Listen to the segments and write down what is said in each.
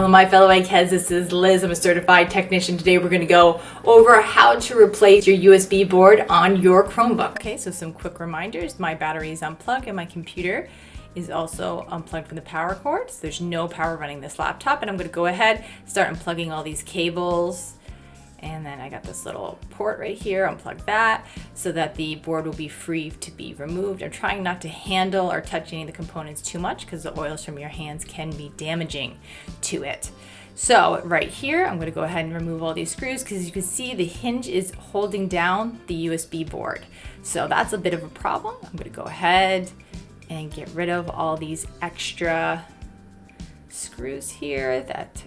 Hello my fellow eggheads, this is Liz. I'm a certified technician. Today we're going to go over how to replace your USB board on your Chromebook. Okay, so some quick reminders. My battery is unplugged and my computer is also unplugged from the power cord. So there's no power running this laptop, and I'm going to go ahead start unplugging all these cables. And then I got this little port right here, unplug that so that the board will be free to be removed. I'm trying not to handle or touch any of the components too much because the oils from your hands can be damaging to it. So right here, I'm going to go ahead and remove all these screws because you can see the hinge is holding down the USB board. So that's a bit of a problem. I'm going to go ahead and get rid of all these extra screws here that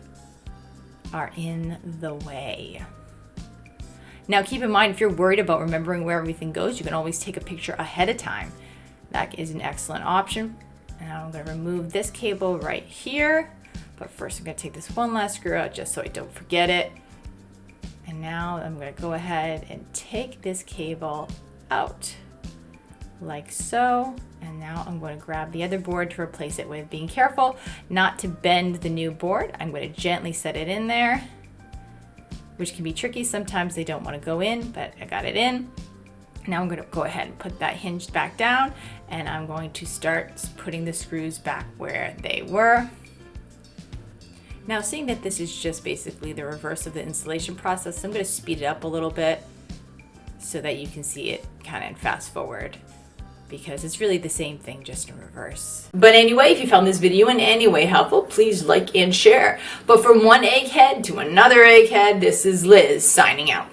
are in the way. Now keep in mind, if you're worried about remembering where everything goes, you can always take a picture ahead of time. That is an excellent option. And I'm going to remove this cable right here. But first I'm going to take this one last screw out just so I don't forget it. And now I'm going to go ahead and take this cable out like so. And now I'm going to grab the other board to replace it with. Being careful not to bend the new board. I'm going to gently set it in there, which can be tricky. Sometimes they don't want to go in, but I got it in. Now I'm going to go ahead and put that hinge back down, and I'm going to start putting the screws back where they were. Now, seeing that this is just basically the reverse of the installation process, I'm going to speed it up a little bit so that you can see it kind of fast forward, because it's really the same thing, just in reverse. But anyway, if you found this video in any way helpful, please like and share. But from one egghead to another egghead, this is Liz signing out.